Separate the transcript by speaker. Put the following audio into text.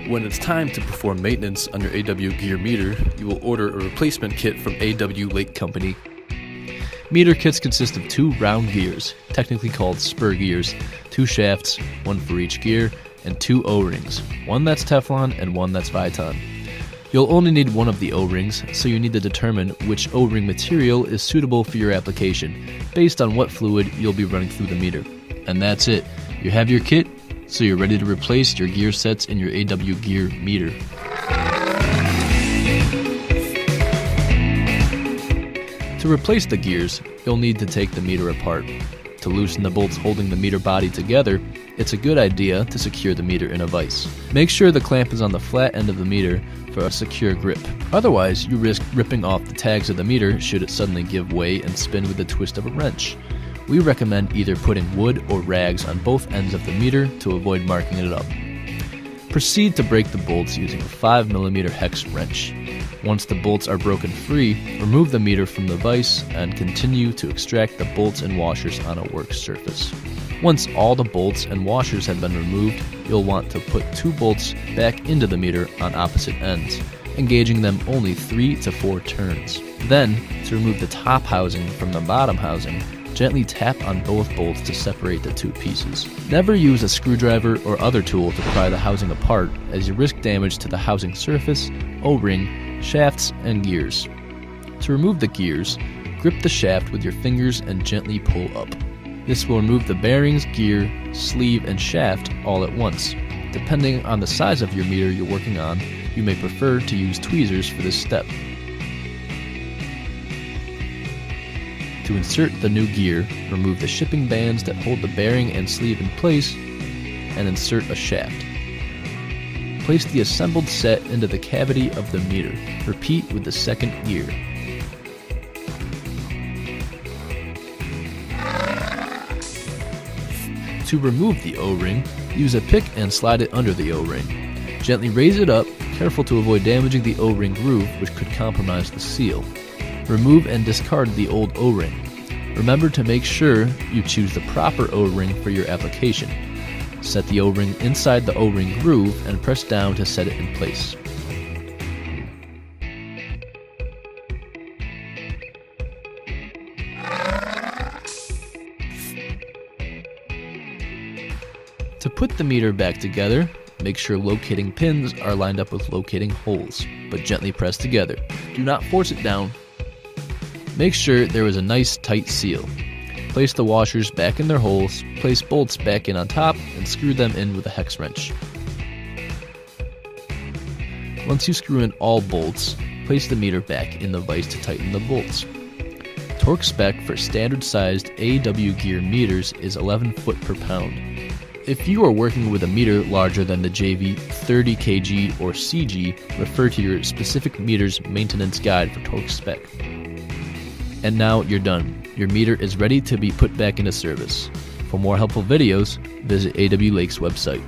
Speaker 1: When it's time to perform maintenance on your AW gear meter, you will order a replacement kit from AW Lake Company.
Speaker 2: Meter kits consist of 2 round gears, technically called spur gears, 2 shafts, 1 for each gear, and 2 O-rings, one that's Teflon and one that's Viton. You'll only need one of the O-rings, so you need to determine which O-ring material is suitable for your application, based on what fluid you'll be running through the meter. And that's it. You have your kit, so you're ready to replace your gear sets in your AW gear meter. To replace the gears, you'll need to take the meter apart. To loosen the bolts holding the meter body together, it's a good idea to secure the meter in a vise. Make sure the clamp is on the flat end of the meter for a secure grip. Otherwise, you risk ripping off the tags of the meter should it suddenly give way and spin with the twist of a wrench. We recommend either putting wood or rags on both ends of the meter to avoid marking it up. Proceed to break the bolts using a 5mm hex wrench. Once the bolts are broken free, remove the meter from the vise and continue to extract the bolts and washers on a work surface. Once all the bolts and washers have been removed, you'll want to put 2 bolts back into the meter on opposite ends, engaging them only 3 to 4 turns. Then, to remove the top housing from the bottom housing, gently tap on both bolts to separate the 2 pieces. Never use a screwdriver or other tool to pry the housing apart, as you risk damage to the housing surface, O-ring, shafts, and gears. To remove the gears, grip the shaft with your fingers and gently pull up. This will remove the bearings, gear, sleeve, and shaft all at once. Depending on the size of your meter you're working on, you may prefer to use tweezers for this step. To insert the new gear, remove the shipping bands that hold the bearing and sleeve in place, and insert a shaft. Place the assembled set into the cavity of the meter. Repeat with the second gear. To remove the O-ring, use a pick and slide it under the O-ring. Gently raise it up, careful to avoid damaging the O-ring groove, which could compromise the seal. Remove and discard the old O-ring. Remember to make sure you choose the proper O-ring for your application. Set the O-ring inside the O-ring groove and press down to set it in place. To put the meter back together, make sure locating pins are lined up with locating holes, but gently press together. Do not force it down. Make sure there is a nice tight seal. Place the washers back in their holes, place bolts back in on top, and screw them in with a hex wrench. Once you screw in all bolts, place the meter back in the vise to tighten the bolts. Torque spec for standard sized AW gear meters is 11 foot per pound. If you are working with a meter larger than the JV 30 kg or CG, refer to your specific meter's maintenance guide for torque spec. And now you're done. Your meter is ready to be put back into service. For more helpful videos, visit AW Lake's website.